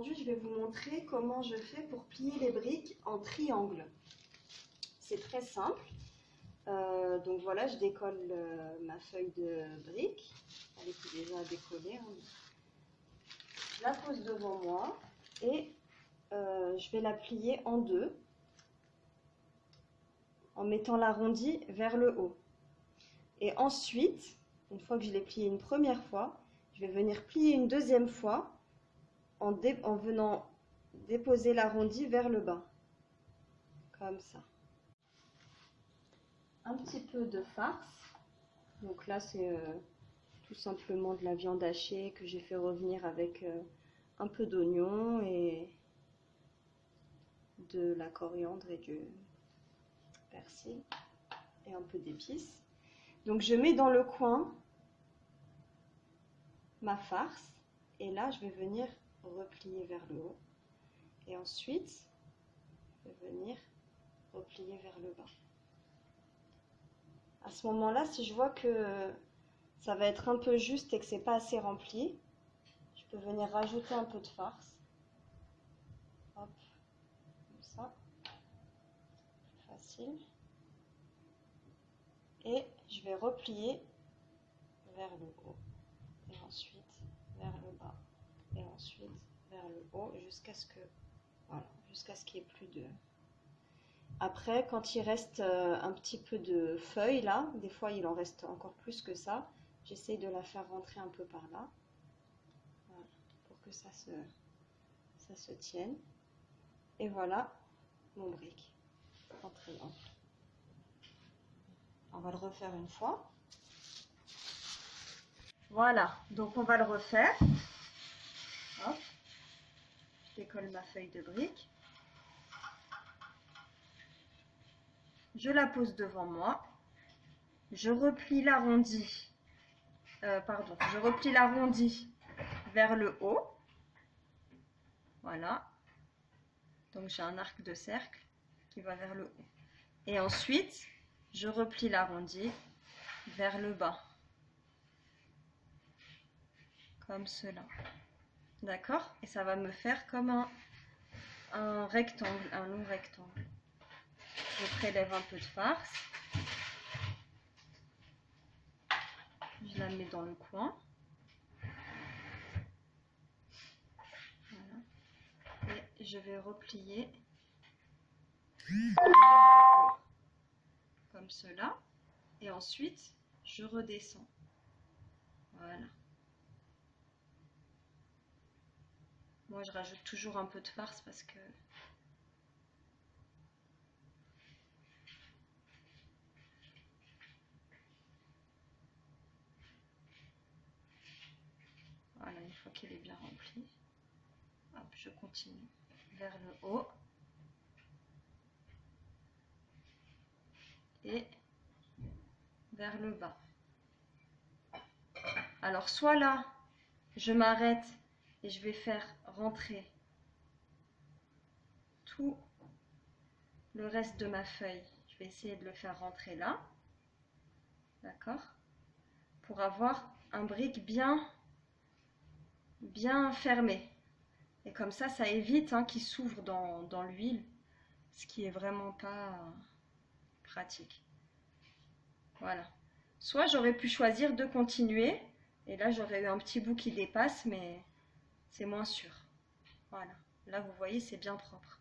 aujourd'hui, je vais vous montrer comment je fais pour plier les briques en triangle. C'est très simple. Donc voilà, je décolle ma feuille de briques. Elle est déjà décollée. Hein. Je la pose devant moi et je vais la plier en deux en mettant l'arrondi vers le haut. Et ensuite, une fois que je l'ai plié une première fois, je vais venir plier une deuxième fois en venant déposer l'arrondi vers le bas. Comme ça. Un petit peu de farce. Donc là, c'est tout simplement de la viande hachée que j'ai fait revenir avec un peu d'oignon et de la coriandre et du persil et un peu d'épices. Donc je mets dans le coin ma farce et là je vais venir replier vers le haut et ensuite je vais venir replier vers le bas. À ce moment-là, si je vois que ça va être un peu juste et que c'est pas assez rempli, je peux venir rajouter un peu de farce. Hop, comme ça, facile. Et je vais replier vers le haut et ensuite vers le bas et ensuite vers le haut jusqu'à ce que voilà, jusqu'à ce qu'il n'y ait plus de. Après, quand il reste un petit peu de feuilles là, des fois il en reste encore plus que ça, j'essaye de la faire rentrer un peu par là, voilà, pour que ça se tienne. Et voilà mon brick en triangle. On va le refaire une fois. Voilà, donc on va le refaire. Hop. Je décolle ma feuille de brique. Je la pose devant moi. Je replie l'arrondi. Je replie l'arrondi vers le haut. Voilà. Donc j'ai un arc de cercle qui va vers le haut. Et ensuite, je replie l'arrondi vers le bas. Comme cela. D'accord? Et ça va me faire comme un rectangle, un long rectangle. Je prélève un peu de farce. Je la mets dans le coin. Voilà. Et je vais replier comme cela. Et ensuite, je redescends. Voilà. Moi, je rajoute toujours un peu de farce parce que voilà, une fois qu'il est bien rempli, hop, je continue vers le haut et vers le bas. Alors, soit là, je m'arrête et je vais faire rentrer tout le reste de ma feuille. Je vais essayer de le faire rentrer là, d'accord, pour avoir un brick bien fermé. Et comme ça évite qu'il s'ouvre dans l'huile, ce qui est vraiment pas pratique. Voilà. Soit j'aurais pu choisir de continuer, et là j'aurais eu un petit bout qui dépasse, mais c'est moins sûr. Voilà. Là vous voyez, c'est bien propre.